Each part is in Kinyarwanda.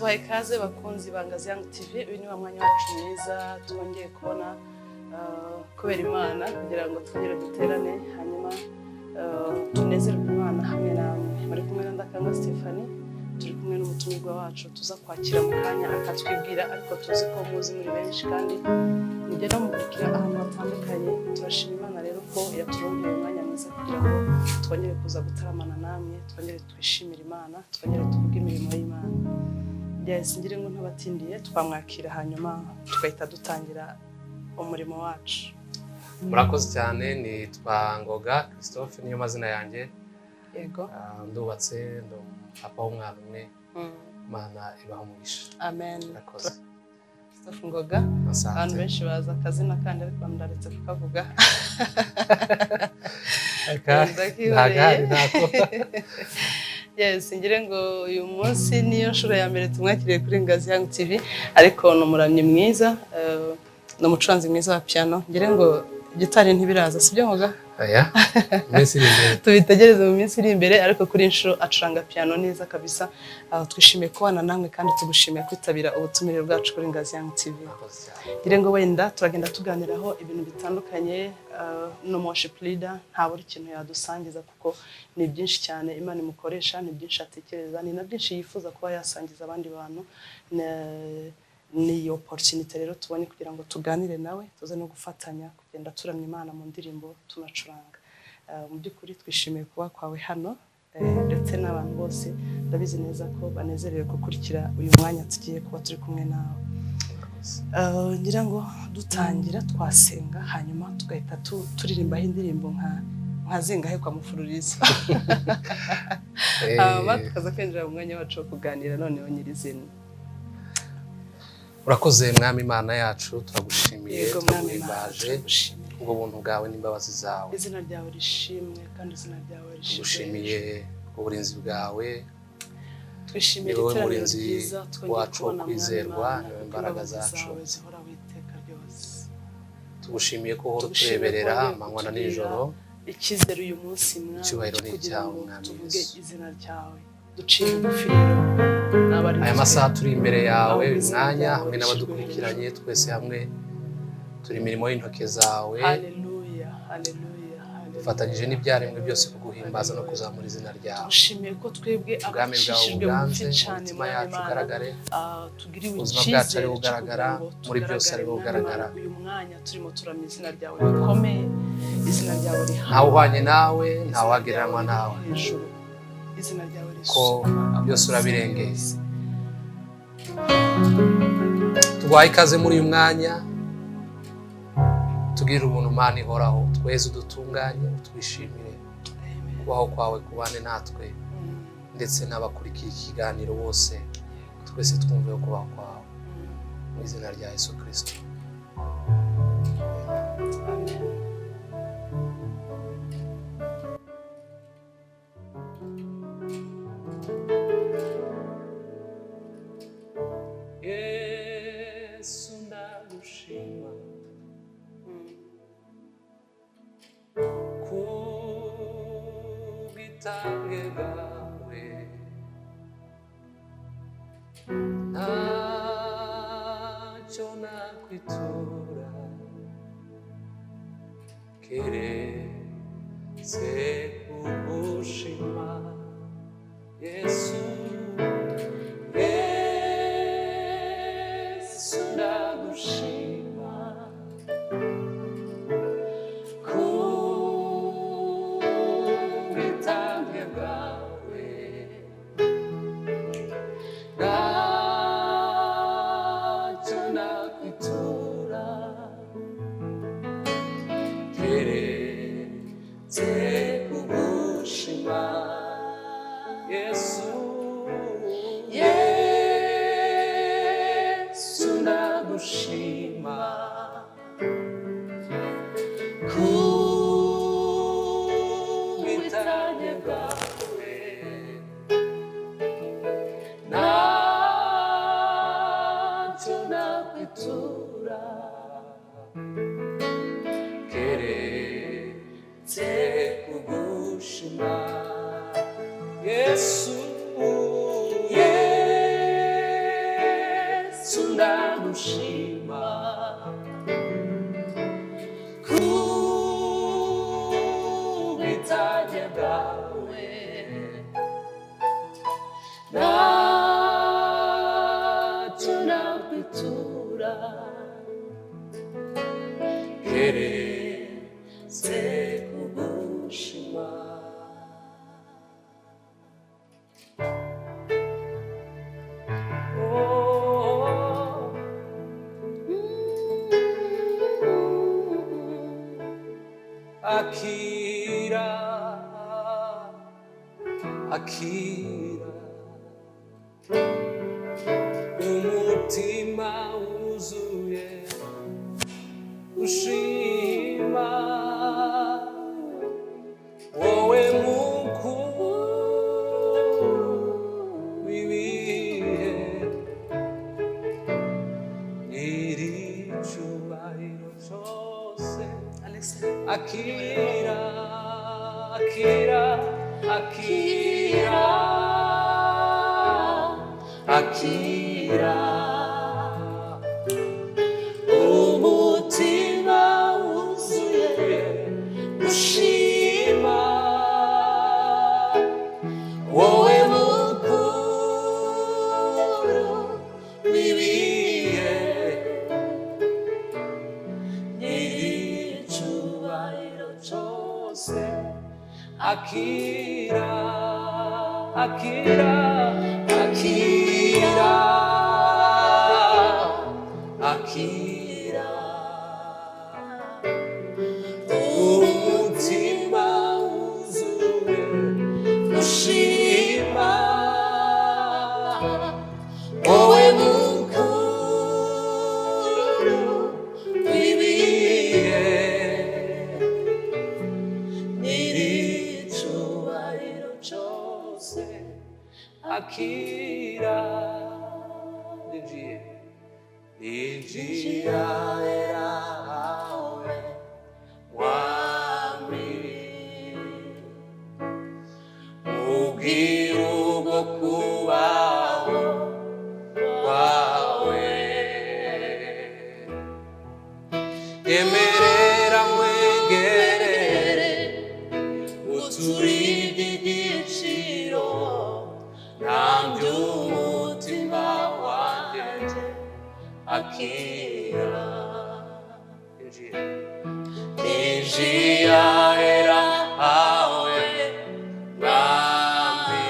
tubaye ikaze bakunzi ba Ngazi yangu TV. Uyu ni wa mwanya wacu mwiza twongeye kubona kubera Imana kugira ngo twongere duterane hanyuma tunezerwe Imana hamwe namwe. Muri kumwe na Ndakanga Stephanie, turi kumwe n'umutumirwa wacu tuza kwakira mu kanya akatwibwira, ariko tuzi ko muzi muri benshi kandi mugenda mukurikira ahantu hatandukanye. Turashima Imana rero ko yaturongoye umwanya mwiza kugira ngo twongere kuza gutaramana namwe, twongere twishimire Imana, twongere tuvuge imirimo y'Imana. Ngire ngo ntabatindiye twamwakira hanyuma tukahita dutangira umurimo wacu. Murakoze cyane, nitwa Ngoga Christophe niyo mazina yanjye. Yego. Ndubatse ndo papa w'umwana umwe. Imana ibaha umugisha. Amen. Murakoze. Christophe Ngoga. Abantu benshi baza akazina kandi ariko ndaretse kukavuga. Ntagari nako. Yes, ngire ngo uyu munsi niyo nshuro ya mbere tumwakiriye kuri Ngazi yangu TV, ariko no muramye mwiza, no mucuranzi mwiza wa piano. Ngire ngo gitari ntibiraza sibyo Ngoga? Aya. Minsi iri imbere. Tubitegereze mu minsi iri imbere, ariko kuri inshuro acuranga piano neza kabisa. Twishimiye kubana namwe kandi tugushimiye kwitabira ubutumire bwacu kuri Ngazi yangu TV. Ngire ngo wenda turagenda tuganiraho ibintu bitandukanye, no worship leader nta buri kintu yadusangiza kuko ni byinshi cyane Imana imukoresha, ni byinshi atekereza, ni na byinshi yifuza kuba yasangiza abandi bantu. Ni opportunity rero tubone kugira ngo tuganire nawe, tuze no gufatanya kugenda turamya Imana mu ndirimbo tunacuranga. Mu by'ukuri twishimiye kuba kwawe hano, ndetse n'abantu bose ndabizi neza ko banezerewe gukurikira uyu mwanya tugiye kuba turi kumwe nawe. Ngira ngo dutangira twasenga hanyuma tugahita turirimbaho indirimbo nka zingahe kwa mufururizo. Tukaza kwinjira mu mwanya wacu wo kuganira noneho nyirizina. Urakoze mwami Imana yacu, turagushimiye tugahimbaje ubwo buntu bwawe n'imbabazi zawe. Izina ryawe rishimwe kandi izina ryawe rishimwe. Tugushimiye uburinzi bwawe. Twishimiye umurinzi wacu wo kwizerwa, imbaraga zacu zihora witeka ryose. Tugushimiye ko uhora utureberera amanywa na nijoro. Icyizere uyu munsi mwami, icyubahiro ni icyawe mwami tuvuge izina ryawe, duciye bugufi rero. Aya masaha turi imbere yawe, umwanya hamwe n'abadukurikiranye twese hamwe turi imirimo y'intoke zawe. Haleluya, haleluya. Dufatanyije n'ibyaremwe byose kuguhimbaza no kuzamura izina ryawe. Tushimiye ko twebwe abacishijwe bugufi cyane umutima yacu ugaragare, tugiriwe ubuzima bwacu ari bugaragara, muri byose ari bugaragara. Uyu mwanya turimo turamya izina ryawe rikomeye, izina ryawe rihamye. Ntawe uhwanye nawe, ntawe wagereranywa nawe, izina ryawe ko byose urabirengeye. Tuguhaye ikaze muri uyu mwanya, tugirire ubuntu Mana ihoraho, tweze udutunganye, utwishimire. Kubaho kwawe kubane natwe ndetse n'abakurikiye ikiganiro bose, twese twumve kubaho kwawe mu izina rya Yesu Kristo. Yesu ndagushima kubwitange bwawe, ntacyo nakwitura keretse kugushima. Yesu, Yesu ndagushima kubwitange bwawe, ntacyo nakwitura keretse kugushima. Yesu, Yesu ndagushima kubwitange bwawe, ntacyo nakwitura keretse kugushima. Yesu, Yesu gushima kubwitange bwawe ntacyo nakwitura keretse kugushima. Akira, akira umutima wuzuye ushima wowe mukuru w'ibihe nyir'icyubahiro cyose. Akira, akira, akira, akira umutima wuzuye ushima wowe mukuru w'ibihe nyir'icyubahiro cyose. Akira, akira, akira, akira umutima wuzuye ushima wowe mukuru w'ibihe nyir'icyubahiro cyose. Akira, ninjira erawe wami ubwira ubwo kubaho kwawe emerera mwegere uturinde igiciro nambye umutima wanjye. Akira, ninjira erawe mwami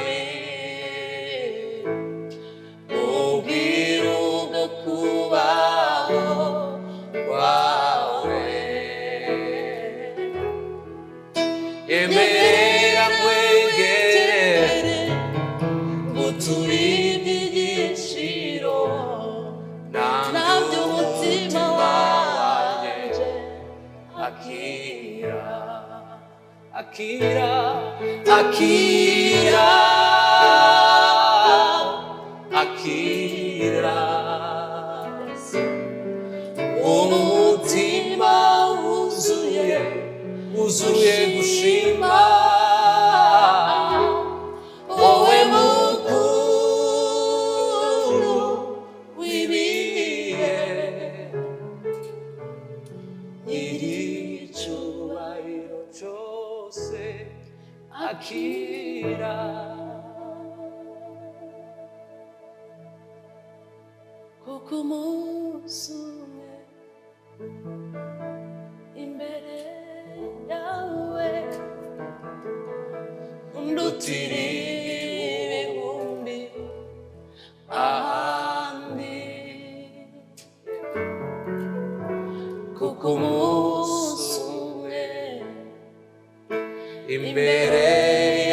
ubwira ubwo kubaho kwawe emerera mwegere uturinde igiciro nambye umutima wanjye. Akira, akira, akira, akira umutima wuzuye gushima wowe mukuru w'ibihe nyir'icyubahiro cyose. Akira, kuko umunsi umwe imbere yawe undutira ibihumbi ahandi, kuko umunsi umwe imbere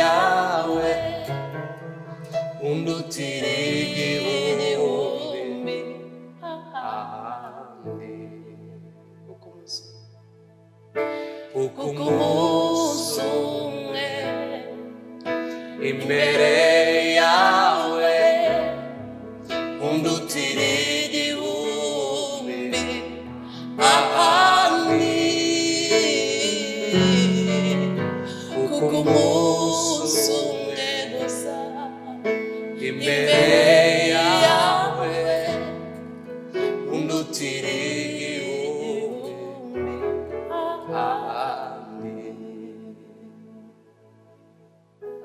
yawe undutira igihumbi ahandi, kuko umunsi umwe imbere yawe undutira igihumbi ahandi, kuko umunsi umwe gusa imbere yawe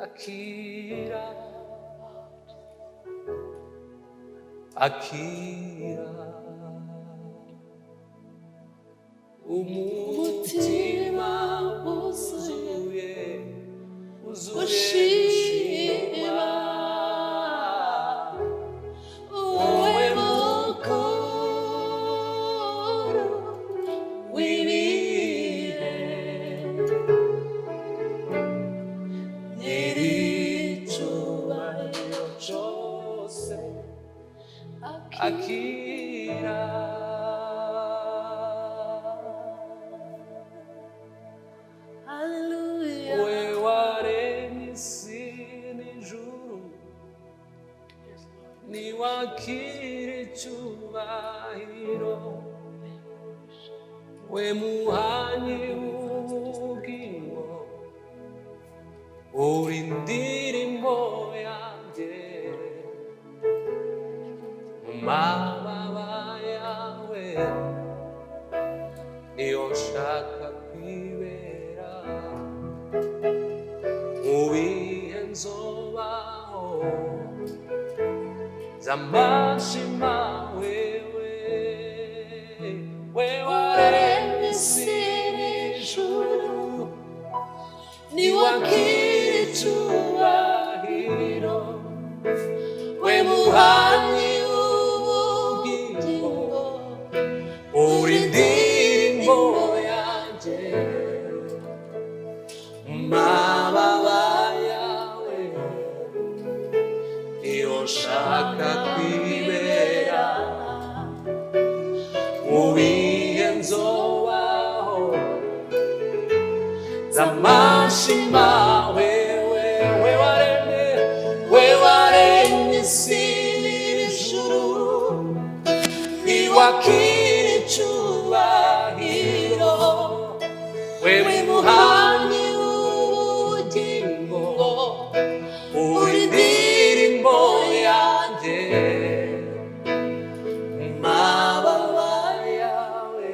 akira akira umutima wuzuye ushima wowe mukuru w'ibihe nyir'icyubahiro cyose akira we waremye isi n'ijuru niwakire icyubahiro we muhanyi w'ubugingo uri indirimbo yanjye mu mababa yawe niyo nshaka kwibera mu bihe nzobaho z'amashima wewe we waremye isi n'ijuru niwakire icyubahiro we muhanyi w'ubugingo uri indirimbo yanjye mu mababa yawe niyo nshaka kwibera mu bihe nzobaho z'amashima wewe we waremye isi n'ijuru niwakire icyubahiro we muhanyi w'ubugingo uri indirimbo yanjye mu mababa yawe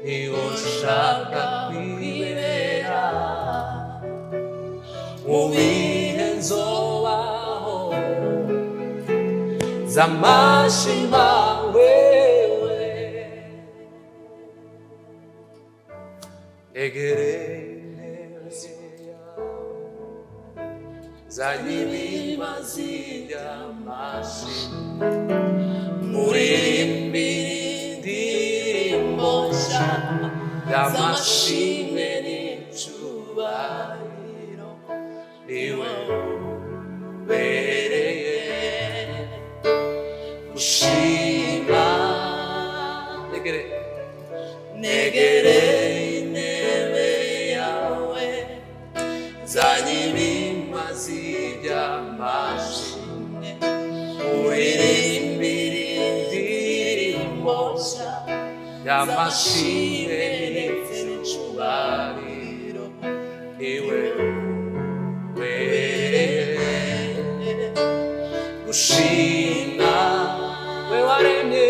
niyo nshaka kwibera mu bihe nzobaho z'amashima wewe egereye intebe yawe zanyibimbazi by'amashimwe muririmbire indirimbo nshya z'amashimwe n'icyubahiro niwe ubereye gushima negere intebe yawe zanyibimbazi by'amashimwe muririmbire indirimbo nshya y'amashimwe n'icyubahiro niwe ubereye gushima we waremye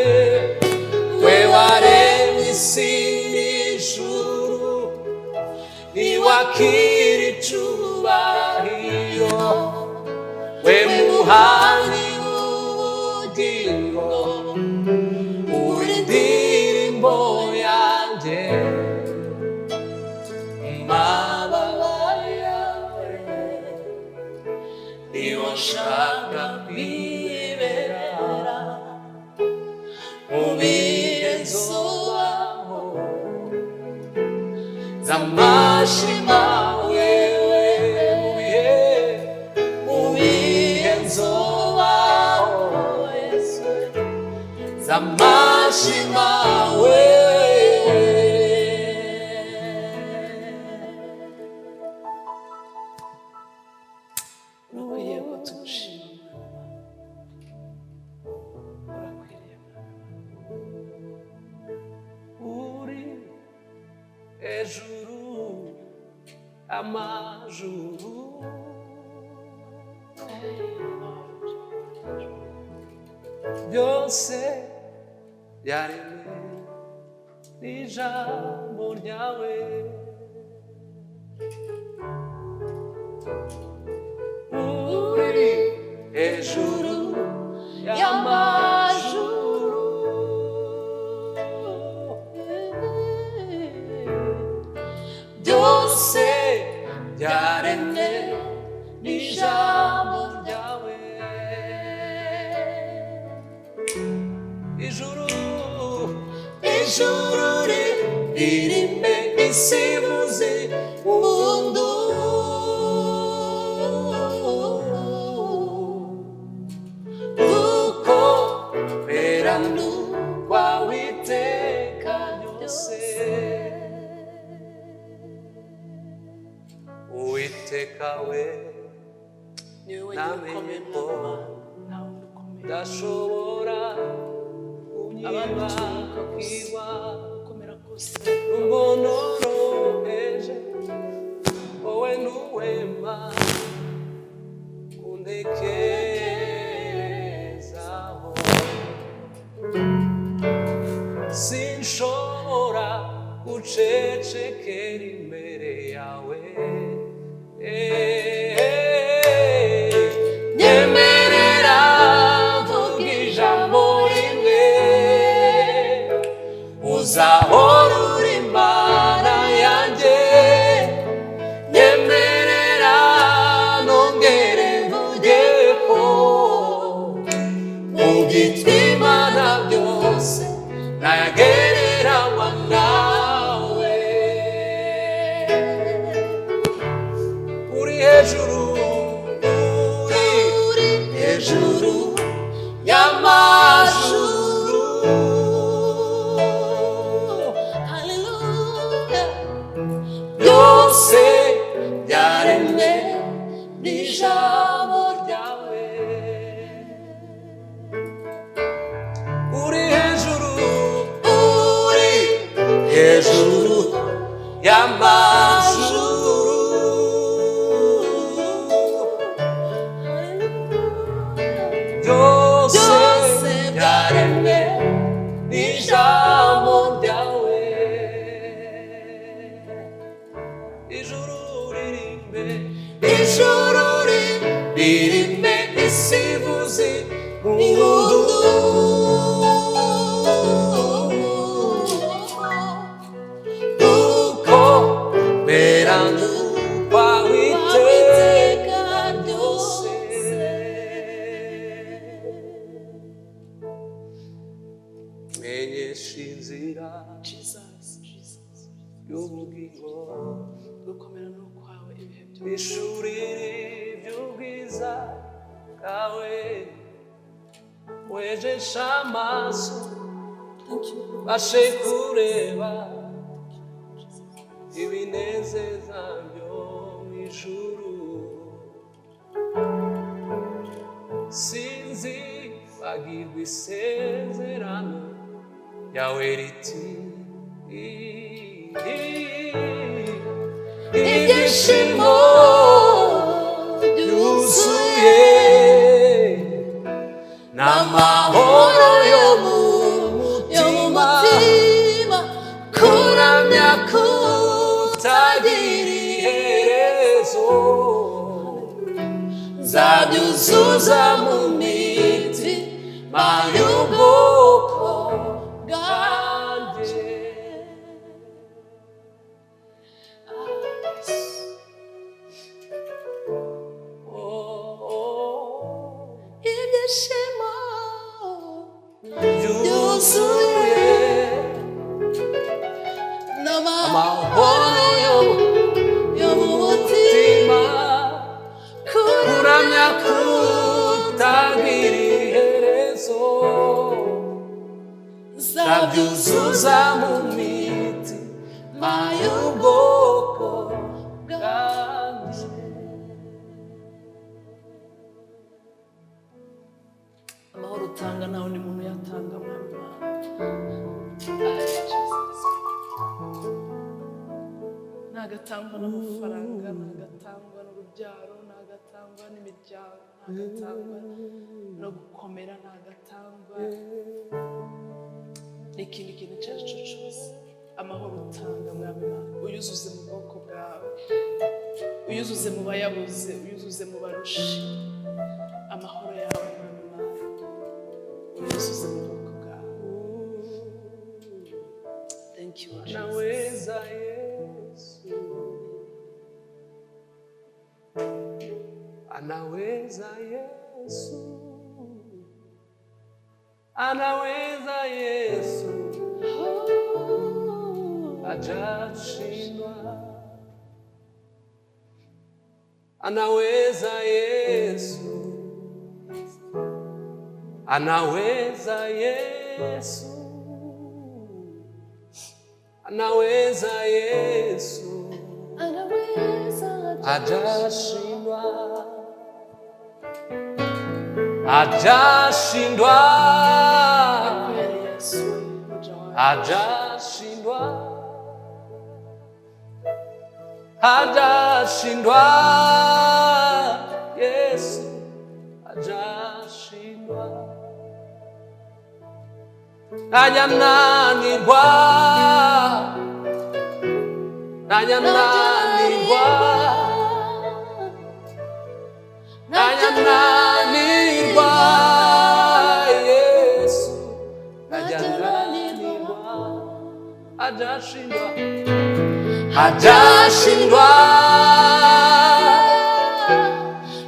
isi n'ijuru niwakire icyubahiro we muhanyi w'ubugingo uri indirimbo yanjye mu mababa yawe niho nshaka kwibera mu bihe nzobaho z'amashima wewe mu bihe nzobaho z'amashima wewe urakwiye ko tugushima urakwiriye uri hejuru amajuru byose byaremwe n'ijambo ryawe n'ijambo ryawe. Ijuru ririme isi ivuze impundu, kuko beranu kwawe iteka ryose. Uwiteka we namenye ko ndashobora kunyibagirwa nubwo noroheje, wowe ntuhwema kuntekerezaho. Sinshobora gucecekera imbere yawe, nyemerera mvuga ijambo rimwe, uzahora uri Imana yanjye. Nyemerera nongere mvuge ko mu byitwa Imana byose nayagereranywa nawe. Uri hejuru, uri hejuru y'amajuru, byose byaremwe n'ijambo ryawe. Uri hejuru, uri hejuru y'amajuru, byose byaremwe n'ijambo ryawe. Ijuru ririme isi ivuze impundu, kuko beranu kwawe iteka ryose. Menyesha inzira y'ubugingo, gukomera no kwawe ibihe byose. bishurire iby'ubwiza bwawe, wejesha amaso bashe kureba ibinezeza byo mu ijuru. Sinzi bagirwa isezerano ryawe riti ibyishimo byuzuye n'amahoro yo mu mutima, kuramya kutagira iherezo, nzabyuzuza mu mitima y'ubwoko bwanjye. Ibyishimo byuzuye n'amahoro yo mu mutima, kuramya kutagira iherezo, nzabyuzuza mu mitima y'ubwoko bwanjye. amahoro utanga nawe ni muntu yatanga mama. Nagatangwa n'amafaranga, nagatangwa n'urubyaro, nagatangwa n'imiryango, nagatangwa no gukomera, nagatangwa n'ikindi kintu icyo ari cyo cyose. Amahoro utanga mwami Imana, uyuzuze mu bwoko bwawe, uyuzuze mu bayabuze, uyuzuze mu barushi. Amahoro yawe mwami Imana, uyuzuze mu bwoko bwawe. Thank you Jesus. Naweza Yesu anaweza Yesu, anaweza Yesu, hajashindwa. Anaweza Yesu, anaweza Yesu, anaweza Yesu, hajashindwa, hajashindwa, hajashindwa, hajashindwa, Yesu hajashindwa. Najananirwa, najananirwa, najananirwa, Yesu najananirwa, hajashindwa, hajashindwa,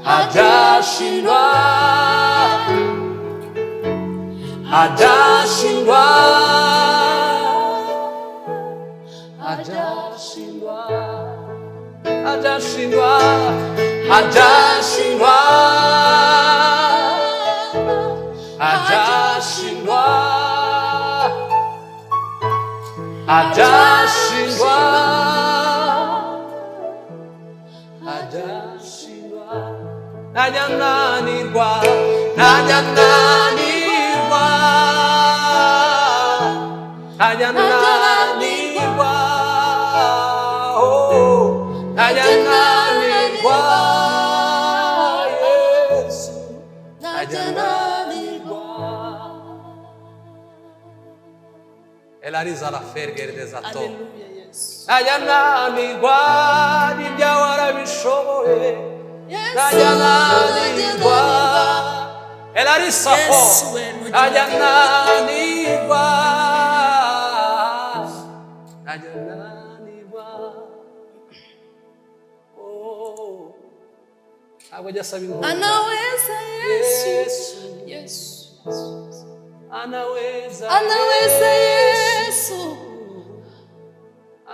hajashindwa, hajashindwa, hajashindwa, hajashindwa, hajashindwa, hajashindwa, hajashindwa, hajashindwa. Najananirwa, najananirwa, najananirwa, oh, najananirwa, Yesu, najananirwa. Elariza la fergere desato. Najananirwa, nibya warabishoboye. Najananirwa, Elarisa fo, najananirwa, najananirwa, oh, agoja sabini. Anaweza Yesu, Yesu, anaweza, anaweza Yesu,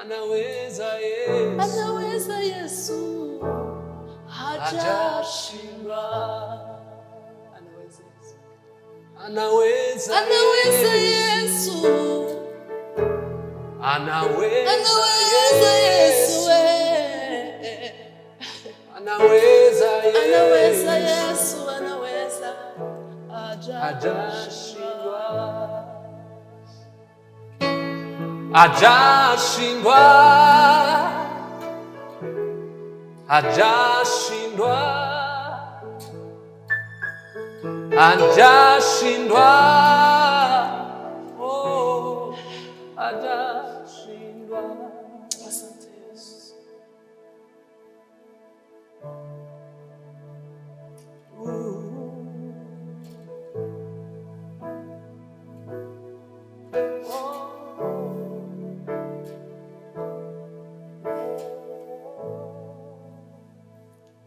anaweza Yesu, anaweza Yesu, hajashindwa. Anaweza, anaweza Yesu, anaweza Yesu, anaweza Yesu, anaweza, hajashindwa, hajashindwa, hajashindwa, hajashindwa, oh, hajashindwa. Asante Yesu.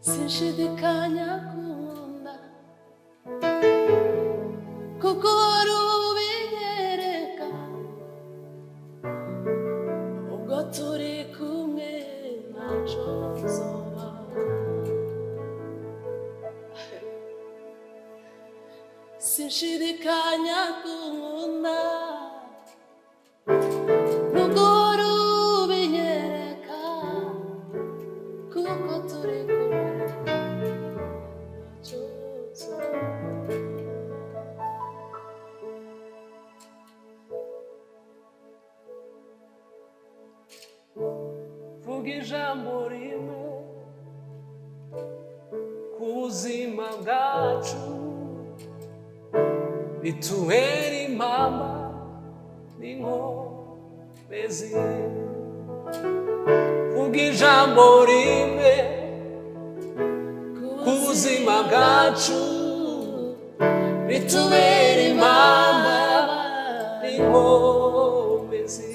Sinshidikanya kumunda kuko wari ubinyereka ubwo turi kumwe ntacyo nzoba. Sinshidikanya kumunda kuko wari ubinyereka kuko turi kumwe. Vuga ijambo rimwe ku buzima bwacu bitubera impamba n'inkomezi. Vuga ijambo rimwe ku buzima bwacu bitubera impamba n'inkomezi.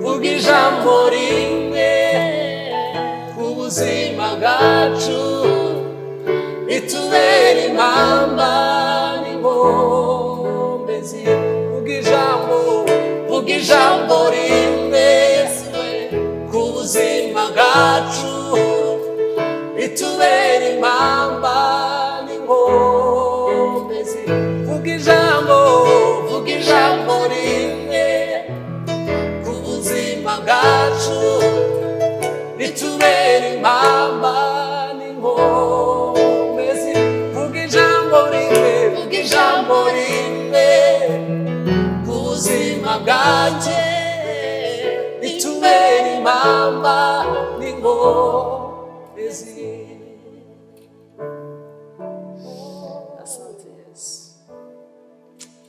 Vuga ijambo rimwe ku kubuzima bwacu itubera impamba n'inkomezi vuga ijambo rimwe kubuzima bwacu itubera impamba n'inkomezi vuga ijambo rimwe kubuzima bwacu itubera impamba n'inkomezi vuga ijambo rimwe kubuzima bwanjye itubera impamba n'inkomezi. Asante Yesu,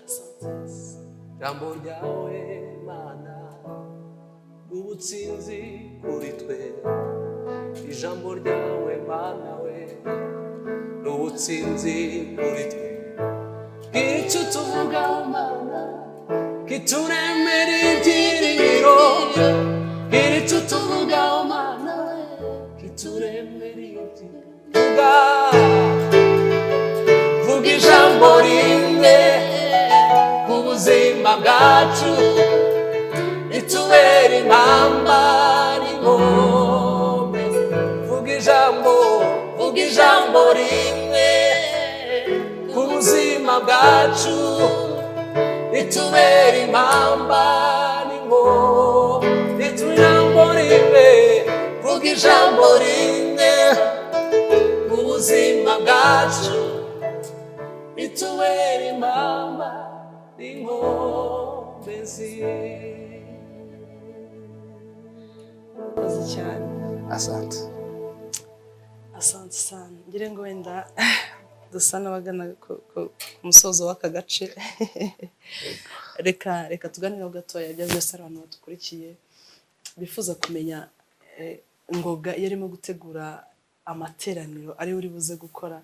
asante Yesu. Jambo ryawe Mana ubutsinzi kuri twe, ijambo ryawe Mana we ubutsinzi kuri twe, icyo tuvuga Mana kituremera ibyiringiro, icyo tuvuga Mana we kituremera ibyiringiro. Vuga ijambo rimwe kubuzima bwacu itubera impamba n'inkomezi vuga ijambo rimwe kubuzima bwacu itubera impamba n'inkomezi vuga ijambo rimwe kubuzima bwacu itubera impamba n'inkomezi. Murakoze cyane. Asante. Asante sana. Ngire ngo wenda dusa n'abagana ku musozo w'aka gace. Reka tuganire gatoya bya byose abantu badukurikiye bifuza kumenya Ngoga yarimo gutegura amateraniro ari uri buze gukora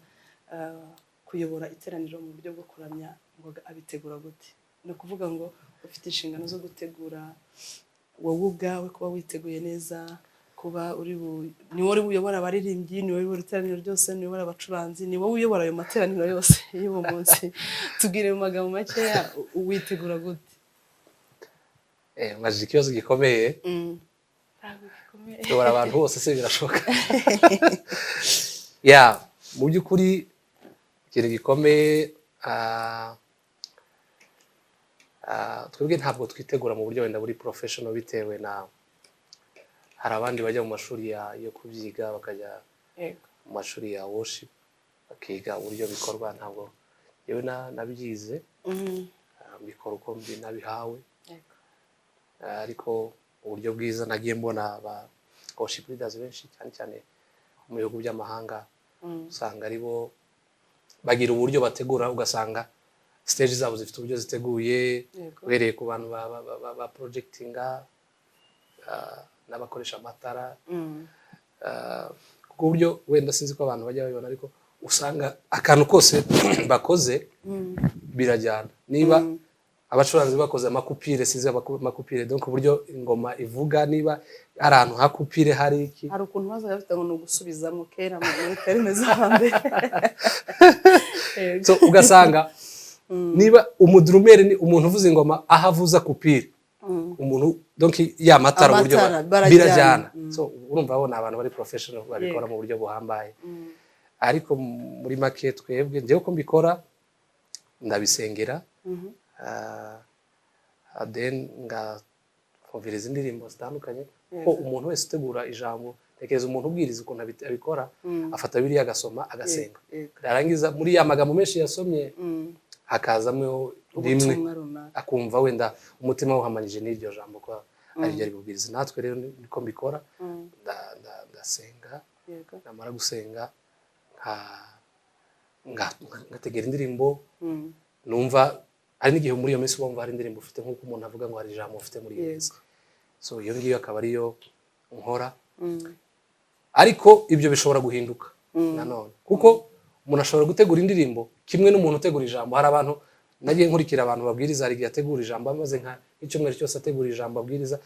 kuyobora iteraniro mu buryo bwo kuramya. Ngoga abitegura gute? No kuvuga ngo ufite inshingano zo gutegura wowe ubwawe kuba witeguye neza, kuba ni wowe uyobora abaririmbyi, ni wowe uyobora iteraniro ryose, ni wowe uyobora abacuranzi, ni wowe uyobora ayo materaniro yose y'uwo munsi. Tubwire mu magambo makeya witegura gute? Majije ikibazo gikomeye. Uyobora abantu bose se birashoboka? Mu by'ukuri ikintu gikomeye, twebwe ntabwo twitegura mu buryo wenda buri professional, bitewe na hari abandi bajya mu mashuri yo kubyiga bakajya mu mashuri ya worship bakiga uburyo bikorwa. Ntabwo yewe nabyize bikora uko nabihawe, ariko uburyo bwiza nagiye mbona aba worship leaders benshi cyane cyane mu bihugu by'amahanga usanga aribo bagira uburyo bategura, ugasanga stage zabo zifite uburyo ziteguye uhereye ku bantu ba projectinga n'abakoresha amatara, ku buryo wenda sinzi ko abantu bajya babibona, ariko usanga akantu kose bakoze birajyana. Niba abacuranzi bakoze amakupire, sinzi amakupire donc uburyo ingoma ivuga, niba ari ahantu hakupire hari iki, hari ukuntu bazaga bafite ngo gusubiza mu kera mu terime z'ahambere. So ugasanga niba umudrumere ni umuntu uvuza ingoma ahavuza kupire, umuntu donc ya matara uburyo birajyana. So urumva abona abantu bari professional babikora mu buryo buhambaye. Ariko muri make twebwe ngiye ko mbikora ndabisengera, then ngakumviriza indirimbo zitandukanye. Ko umuntu wese utegura ijambo, tekereza umuntu ubwiriza ukuntu abikora, afata Bibiliya agasoma agasenga, yarangiza muri ya magambo menshi yasomye hakazamwe rimwe akumva wenda umutima uhamanije n'iryo jambo ko ari ryo ribubwiriza. Natwe rero niko mbikora, ndasenga, namara gusenga ngategera indirimbo numva. Hari n'igihe muri iyo minsi wumva hari indirimbo ufite nk'uko umuntu avuga ngo hari ijambo ufite muri iyo minsi, so iyo ngiyo akaba ariyo nkora. Ariko ibyo bishobora guhinduka nanone, kuko umuntu ashobora gutegura indirimbo kimwe n'umuntu utegura ijambo. Hari abantu nagiye nkurikira abantu babwiriza, hari igihe ategura ijambo amaze nk'icyumweru cyose ategura ijambo abwiriza,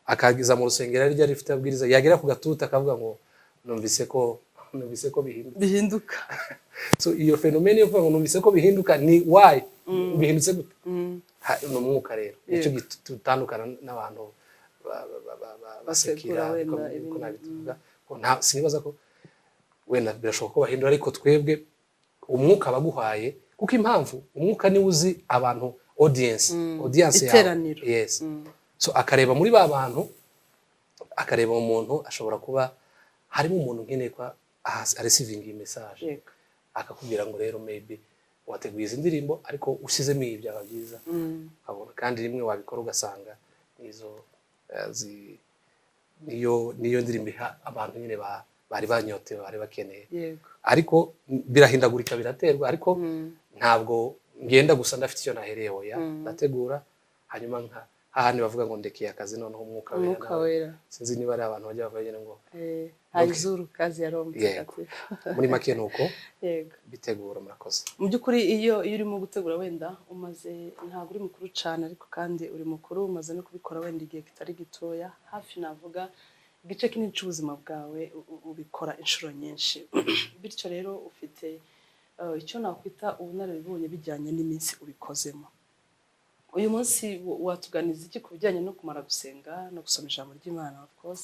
akagiza mu rusengero ari ryo rifite abwiriza, yagera ku gatuta akavuga ngo numvise ko bihinduka. So iyo fenomene yo kuvuga ngo numvise ko bihinduka ni why bihindutse gute? No mwuka rero icyo gitandukana n'abantu basekira ko nabituvuga ko nta sinibaza ko wenda birashoboka ko bahindura ariko twebwe umwuka baguhaye kuko impamvu umwuka ni uzi abantu audience yawe. Yes. So akareba muri ba bantu akareba umuntu ashobora kuba harimo umuntu nkeneye kwa receiving message akakubwira ngo rero maybe wateguye izi ndirimbo ariko ushyizemo ibi byaba byiza abona kandi rimwe wabikora ugasanga nizo niyo ndirimbo abantu nyine bari banyotewe bari bakeneye ariko birahindagurika biraterwa ariko ntabwo ngenda gusa ndafite icyo nahereyeho ya ndategura hanyuma hahandi bavuga ngo ndekeye akazi noneho umwuka wera sinzi niba ari abantu bajya bavuga ngo hayizuru kazi ya Roma muri make nuko bitegura murakoze mu byukuri iyo urimo gutegura wenda umaze ntabwo uri mukuru cyane ariko kandi uri mukuru umaze no kubikora wenda igihe kitari gitoya hafi navuga igice kinini cy'ubuzima bwawe ubikora inshuro nyinshi bityo rero ufite icyo nakwita ubunararibonye bijyanye n'iminsi ubikozemo. Uyu munsi watuganiza iki ku bijyanye no kumara gusenga no gusoma ijambo ry'Imana of course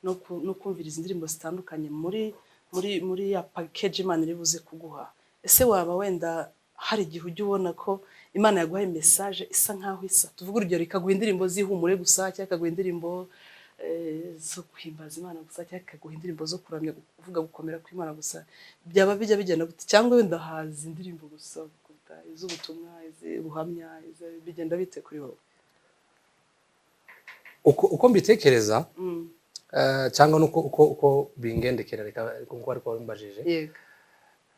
no kumviriza indirimbo zitandukanye muri ya package Imana iri buze kuguha. Ese waba wenda hari igihe ujya ubona ko Imana yaguhaye message isa nkaho isa tuvuga urugero ikaguha indirimbo zihumure gusa cyangwa ikaguha indirimbo zo kwimbaza Imana gusa cyangwa ikaguha indirimbo zo kuramya uvuga gukomera kw'Imana gusa byaba bijya bigenda gute cyangwa wenda hazi indirimbo gusa iz'ubutumwa izubuhamya bigenda bite kuri wowe? Uko mbitekereza cyangwa uko bingendekera reka kuko ariko mbajije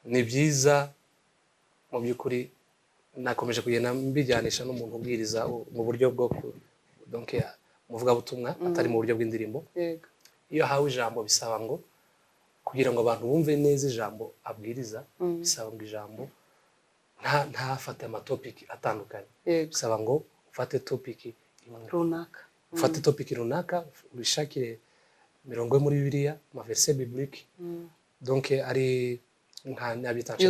ni byiza mu byukuri nakomeje kugenda mbijyanisha n'umuntu ubwiriza mu buryo bwo donc muvuga butumwa atari mu buryo bw'indirimbo. Iyo hawe ijambo bisaba ngo kugira ngo abantu bumve neza ijambo abwiriza bisaba ngo ijambo ntafate amatopiki atandukanye bisaba ngo ufate topiki runaka ufate topiki runaka ubishakire mirongo muri Bibiliya ama verset biblique donc ari nka nabitaje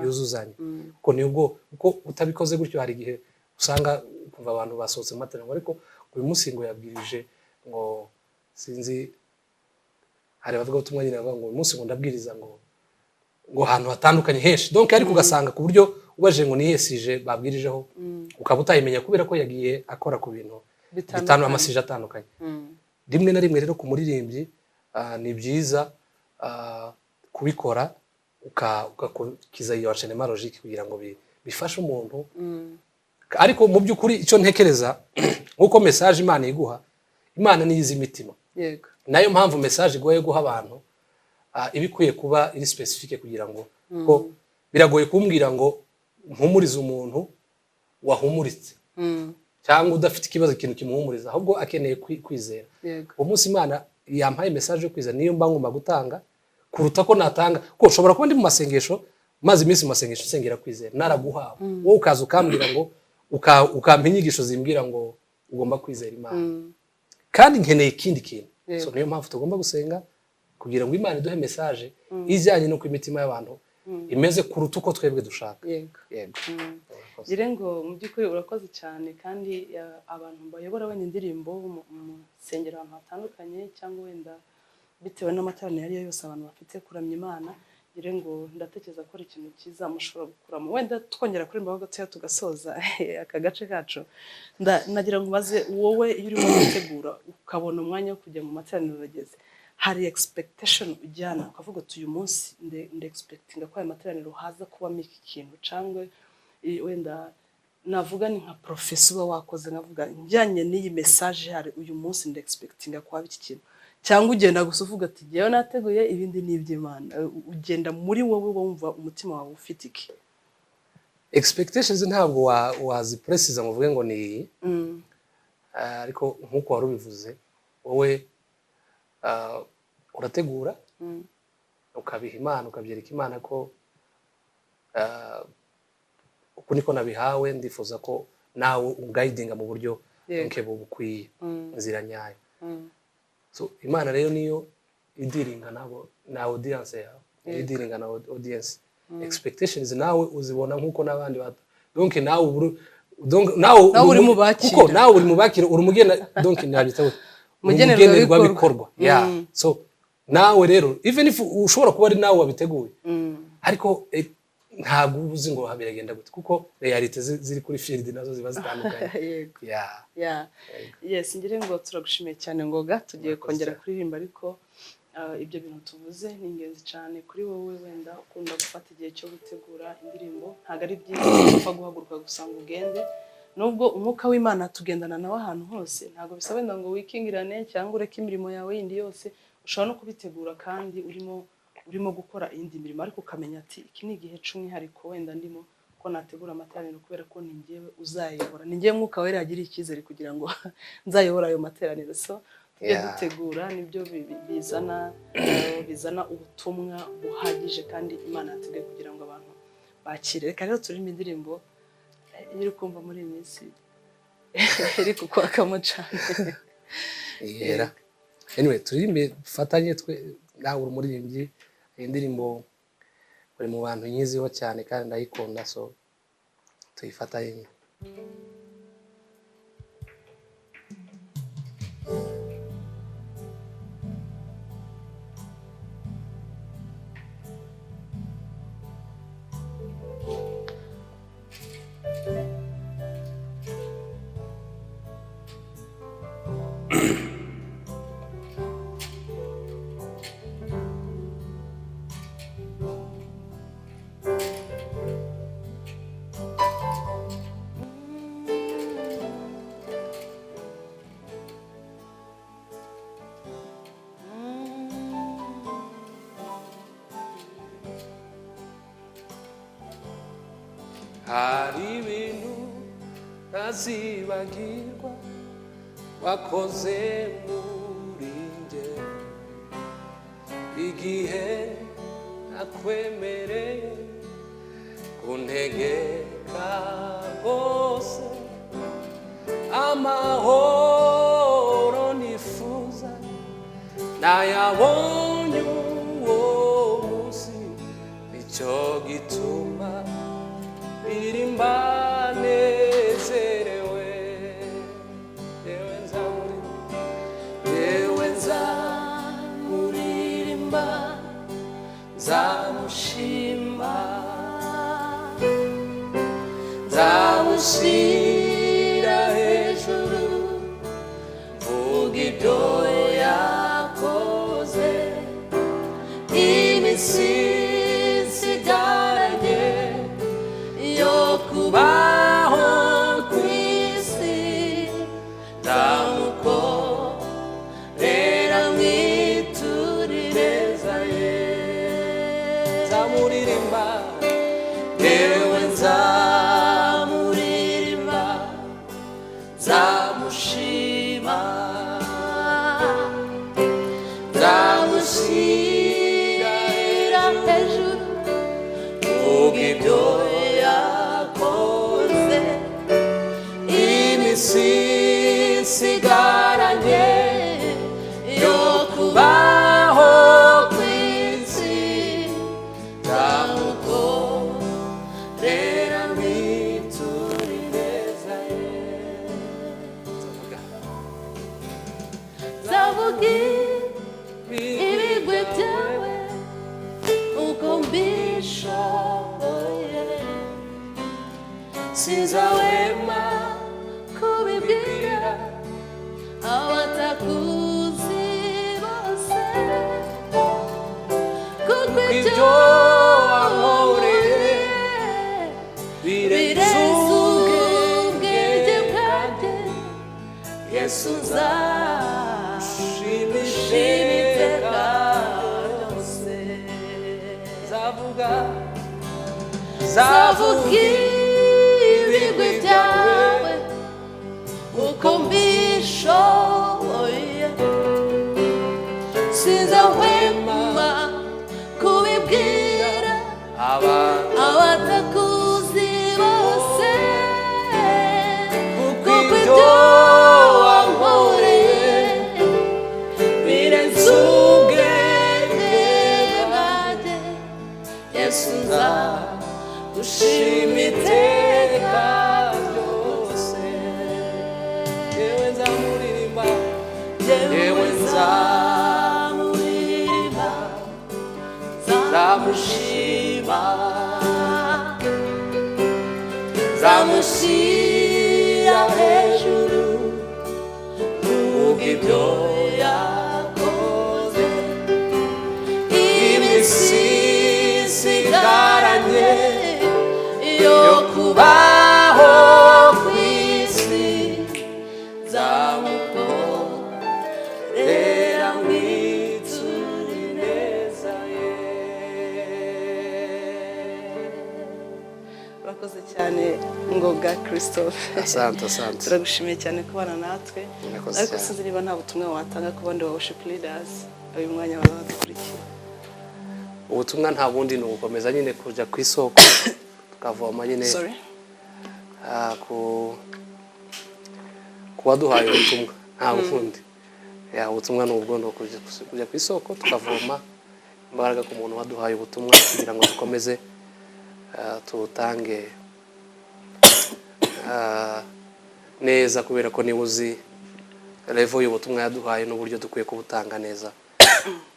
yuzuzanya ko nibwo uko utabikoze gutyo hari gihe usanga kuva abantu basohotse matera ariko uyu munsi ngo yabwirije ngo sinzi hari bavuga ubutumwa nyine bavuga ngo uyu munsi ngo ndabwiriza ngo ahantu hatandukanye henshi donc ariko ugasanga ku buryo ubaje ngo niyesije babwirijeho ukaba utayimenya kubera ko yagiye akora ku bintu bitanu amasije atandukanye. Rimwe na rimwe rero ku muririmbyi ni byiza kubikora ukakiza iyo enchaînement logique kugira ngo bifashe umuntu ariko mu byukuri icyo ntekereza nkuko message Imana iguha Imana niyizi imitima nayo mpamvu message igoye guha abantu ibikwiye kuba iri specifique kugira ngo ko biragoye kumbwira ngo mpumurize umuntu wahumuritse cyangwa udafite ikibazo ikintu kimuhumuriza ahubwo akeneye kwizera. Umunsi Imana yampaye message yo kwizera niyo mba ngomba gutanga kuruta ko natanga ko ushobora kuba ndi mu masengesho maze iminsi mu masengesho sengera kwizera naraguhawe wowe ukaza ukambwira ngo ukampa inyigisho zimbwira ngo ugomba kwizera Imana kandi nkeneye ikindi kintu. So niyo mpamvu tugomba gusenga kugira ngo Imana iduhe message ijyanye no ku imitima y'abantu imeze kuruta uko twebwe dushaka. Yego gire ngo mu byukuri urakoze cyane kandi abantu bayobora wenda indirimbo mu sengero ahantu hatandukanye cyangwa wenda bitewe n'amateraniro ariyo yose abantu bafite kuramya Imana gire ngo ndatekereza ko ari ikintu cyiza mushobora gukuramo wenda twongera kuri mbaho gato tugasoza aka gace kacu nagira ngo maze wowe iyo urimo gutegura ukabona umwanya wo kujya mu materaniro urageze hari expectation ujyana ukavuga uti uyu munsi nde expectinga ko aya materaniro haza kubamo iki kintu cyangwa wenda navuga ni nka professor uba wakoze nkavuga njyanye n'iyi message hari uyu munsi nde expectinga ko iki kintu cyangwa ugenda gusa uvuga ati jewe nateguye ibindi n'iby'Imana ugenda muri wowe wumva umutima wawe ufite iki? Expectations ntabwo wazi precise ngo uvuge ngo ni ariko nkuko wari ubivuze wowe urategura ukabiha Imana ukabyereka Imana ko uko niko nabihawe ndifuza ko nawe uguidinga mu buryo nke bukwiye inzira nyayo. So Imana rero niyo idiringa nabo na audience yawe idiringa na audience expectations nawe uzibona nkuko nabandi donc nawe uri mu bakira kuko nawe uri mu bakira uri mugena donc nabitaho umugenerwa bikorwa so nawe rero even if ushobora kuba ari nawe wabiteguye ariko ntabwo uzi ngo habiragenda gute kuko reality ziri kuri field nazo ziba zitandukanye yes ngire ngo turagushimiye cyane Ngoga tugiye kongera kuririmba ariko ibyo bintu tuvuze ni ingenzi cyane kuri wowe wenda ukunda gufata igihe cyo gutegura indirimbo ntago ari byiza upfa guhaguruka gusanga ugende nubwo umwuka w'Imana tugendana nawe ahantu hose ntago bisaba wenda ngo wikingirane cyangwa ureke imirimo yawe yindi yose ushobora no kubitegura kandi urimo gukora indi mirimo ariko ukamenya ati iki ni igihe cy'umwihariko wenda ndimo ko nategura amateraniro kubera ko ni njyewe uzayobora ni njyewe mwuka wera yagira icyizere kugira ngo nzayobora ayo materaniro so tujye dutegura nibyo bizana ubutumwa buhagije kandi Imana yateguye kugira ngo abantu bakire reka rero turimo indirimbo iri kumva muri iyi minsi iri kukwakamo cyane anyway turime fatanye twe nawe uri umuririmbyi indirimbo uri mu bantu nyiziho cyane kandi ndayikunda so tuyifatanye hari ibintu ntazibagirwa wakoze muri njye igihe nakwemereye kuntegeka rwose amahoro nifuza nayabonye uwo munsi nicyo gituma kuririmba nezerewe yewe nzamuririmba nzamushima nzamushyira hejuru mvuga ibyo yakoze iminsi isigaranye yo kubaho ku isi ndamukorera mwituririza ye nzamuririmba yewe nzamuririmba nzamushima nzamushyira hejuru mvuga ibyo isigaranye yo kubaho ku isi ndamukorera mwituririza ye nzavuga ibigwi byawe uko mbishoboye sinzahwema kubibwira abatakuzi bose kuko ibyo wankoreye birenze ubwenge bwanjye Yesu nzashimishe iteka ryose nzavuga ibigwi byawe uko mbishoboye sinzahwema kubibwira abatakuzi bose kuko ibyo wankoreye birenze ubwenge Yesu nzagushima iteka ryose yewe nzamuririmba yewe nzamuririmba nzamushima nzamushyira hejuru kubw'ibyo yakoze iminsi isigaranye yo kubaho ku isi nzamukorera mwiture ineza ye. Urakoze cyane Ngoga Christophe. Asante. Turagushimiye cyane kubana natwe. Ariko sinzi niba nta butumwa watanga ku bandi worship leaders uyu mwanya bazadukurikiye. Ubutumwa nta bundi ni ugukomeza nyine kujya ku isoko tukavoma nyine kuwaduhaye ubutumwa nta bundi. Ubutumwa ni ubwo no kujya ku isoko tukavoma imbaraga ku muntu waduhaye ubutumwa kugira ngo dukomeze tutange neza kubera ko niba uzi level y'ubutumwa yaduhaye n'uburyo dukwiye kubutanga neza.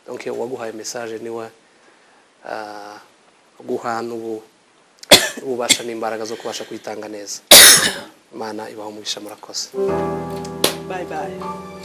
Donc uwaguhaye message niwe guha n'ububasha n'imbaraga zo kubasha kwitanga neza. Imana ibaho umugisha murakoze. Bye bye.